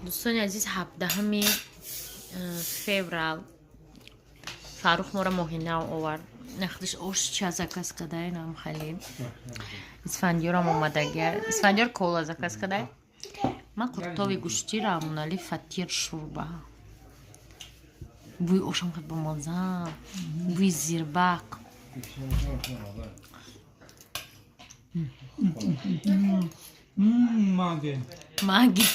دوستان عزیز 17 فеврал فاروق ما را ماهی نو آورد. نخلش آش چه زکاس کدای نام خالی. اسفندیار هم اومده گرد. اسفندیار کولا زکاس کدای. من قطعی گوشتی را منالی فطیر شوربه. بوی آشم خیلی بامزه. بوی زیرباق. ماگی. ماگی.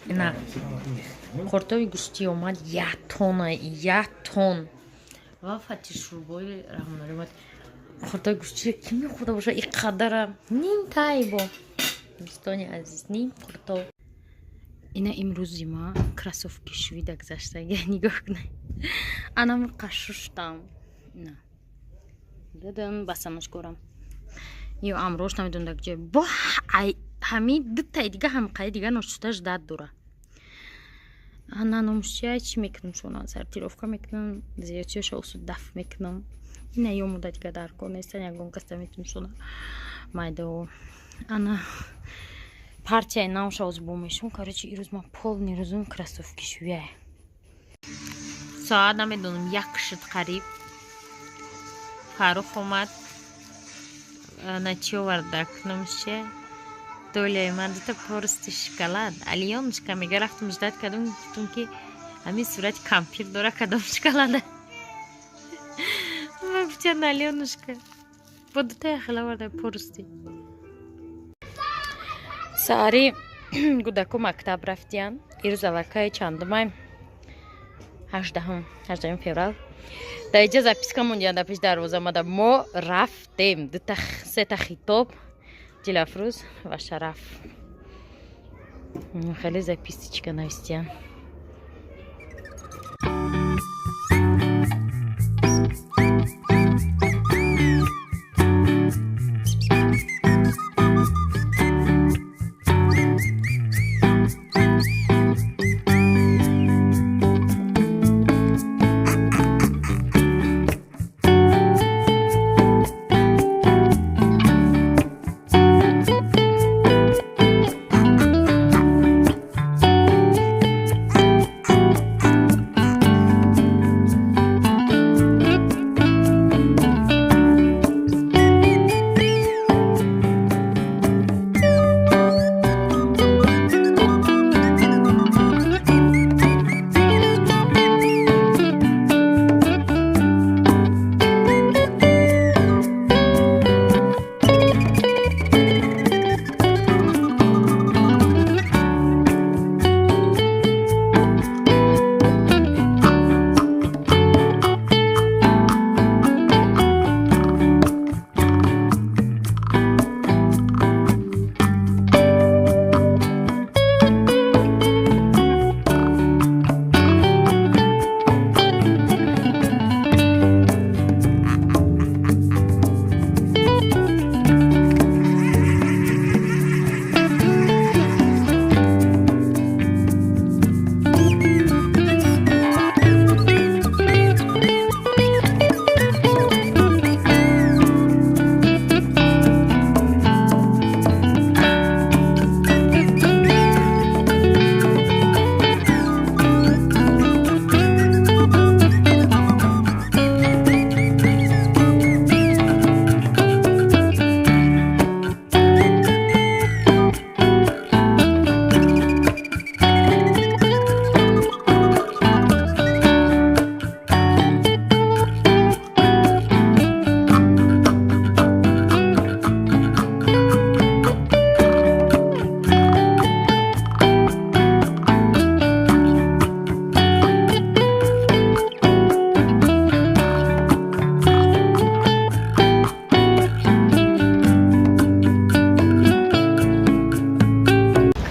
نه قرطاوی گوشتی اومد 1 تن و فطیر شوربای رحمانالی اومد. قرطاوی گوشتی کی میخوره باشه اینقدر نیم تای با دوستان عزیز نیم قرطاو. اینا امروزی ما کراسوفکی شویده گذاشته نگاه کنید. انام قشوشتم نه دادم بسامش کردم یا امروز نمیدونم که با همین دو تا دیگه هم قای دیگه نشتهش داد دوره. انا نمشیای چی میکنم شونا سرتیروفکا میکنم زیادیش اوسود دف میکنم. این یه مدت دیگه در کار نیستن یکم کسته میکنم شونا مایدو انا پارچه نامش از بومشون کارچی ایروز ما پول نیروزون کراسوفکی شویه. ساعت نمیدونم 1 شد قریب. فاروق اومد نچی آورده نمیشه دوله من دوتا پرست شکلات الیونشکا میگه رفتم جدید کدوم گفتم که همین صورت کامپیر داره کدوم شکلاته. من گفتم الیونشکا با دوتا خیلی آورده پرستی. ساری گودکو مکتب رفتیم. ایروز علاقه چندمایم 18 فеврал. در اینجا запискамон یاد پیش در روز آمده ما رفتیم 2 تا خطاب جلافروز و شرف خیلی записочка نوشتیم.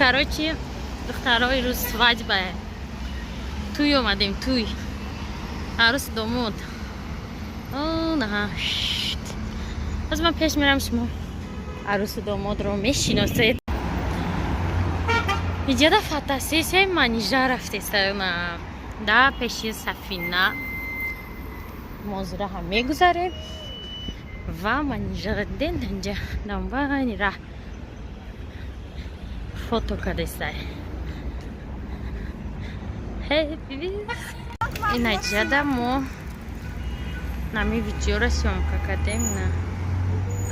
Короче, второй раз свадьба. Туй اومدیم توی. عروس داماد. نه. از من پیش میرم شما عروس داماد رو میشناسید. اینجا دا فاتاسیسه منیجا رفته سرنا. دا پیشی سفینه. мозира ҳам мегузарем ва манижаден инҷа дамбани ра фото кадесай ина ҷада мо нами видеора съёмка кардем на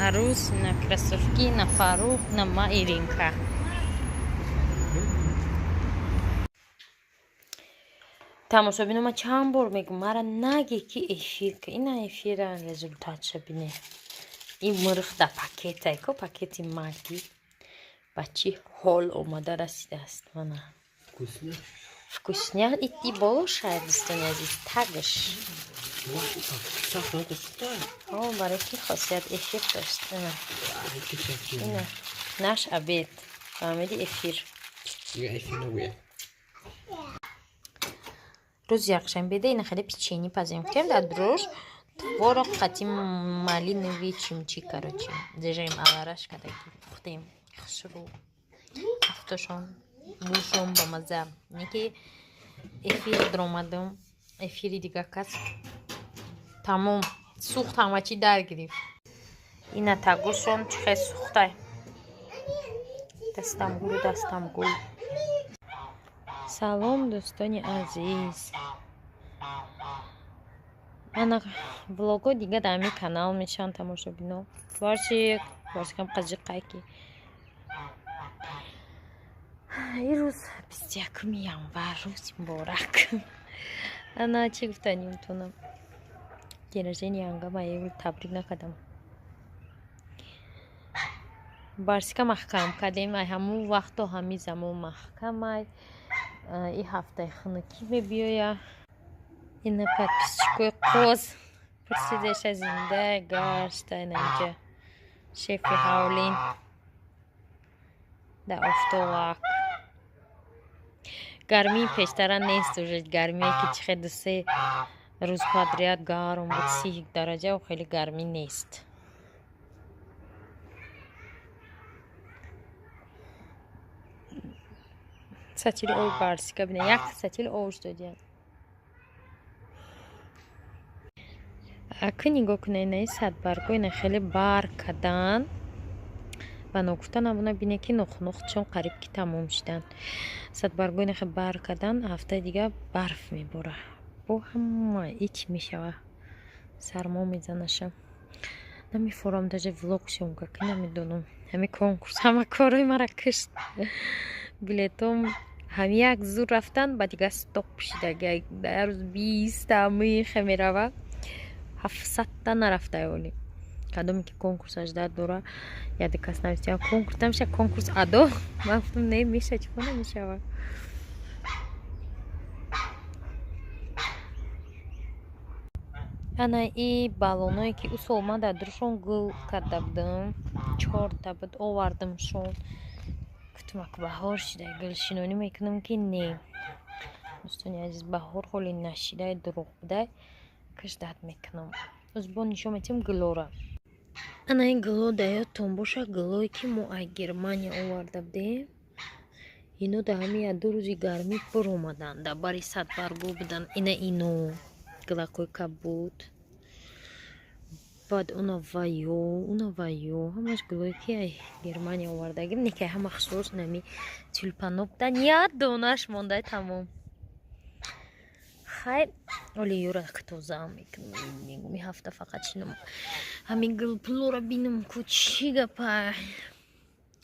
арус на красовки на фарух на ма иринка тамошобинома чанд бор мегӯм мара наге ки эфирка ина эфира результатша бине ин мирх да пакетай ко пакети маги ба чӣ ҳол омада расидааст мана вкусня ити болошай дӯстони азиз тагш барои ки хосият эфир дошт ина наш обед фаҳмиди эфир рӯзи якшанбеда ина хеле печени пазем кардем дар дрожж творог қатӣ малиновый чимчи короче зажарим авараш кадаки пухтем хушрӯ ҳафташон бушон ба маза неки эфир дромадам эфири дига кас тамом сухт ҳамачи даргирифт ина тагушон чихе сухтай дастам гул салом дӯстони азиз ана влого дига дар ҳамин канал мешаванд тамошобино баршикам қаҷиқайки ин рӯз 21 январ рӯзи муборак ана чӣ гуфтани метавонам ден рождения янгама табрик накардам барсика маҳкам кардем ай ҳамун вақто ҳамин замон маҳкамай ин ҳафтаи хунукӣ мебиёя ина подписчикои қоз пурсидеша зинда гашта инанҷа шефи ҳавлин да офтобак гармии пештара нест уже гармие ки чихе 2-3 рӯз подряд гарм буд 30 дараҷа хеле гармӣ нест сатили об барсика бина як сатили ош додиям ака нигоҳ кунед инаи садбарго ина хеле барг кардан ва ногуфта намуна бине ки нохунух чон қариб ки тамом шуданд садбарго ина хеле барг кардан ҳафтаи дига барф мебора бо ҳама ич мешава сармо мезанаша намефорам даже влог съёмка ки намедонам ҳами конкурс ҳама корои мара кашт билетом ҳами як зур рафтан ба дига стоп шуда дар рӯз 20 миха мерава 700 нарафта оли кадоме ки конкурсаш дора яде кас навистия конкурс намеша конкурс адо ман гуфтам не меша чӣ намешава ана и балоное ки усол ман дар дурушон гул карда будам 4 буд овардамшон гуфтам ака баҳор шуда гулшинонӣ мекунам ки не дӯстони азиз баҳор ҳоли нашидаи дурӯғ будай каш дард мекунам узбон нишон метем гулора ана ин гуло даёттон боша гулое ки мо аз Германия оварда будем ино дар ҳамин 1-2 рӯзи гармӣ пур омаданд дар бари садбарго буданд ина ино гулакҳои кабуд баъд уна ваё ҳамаш гулое ки аз Германия овардагим неки ҳама хушрӯз нами тюльпано буданд як донаш мондай тамом хайр оли юрак тозаам мекунам ми ҳафта фақат шинам ҳамин гулпулора бинам ку чӣ гапа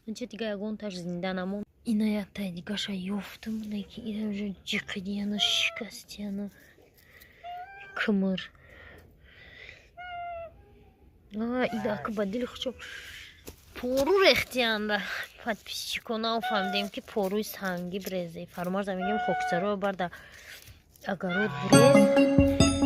инча дига ягонташ зинда намон ина яктаи дигаша ёфтам ки ина уже ҷиқидияна шикастияна кумр идака ба дили хушо пору рехтиянд подписчикона фаҳмидем ки поруи санги брезе фармош замигем хокисаро барда огород бурез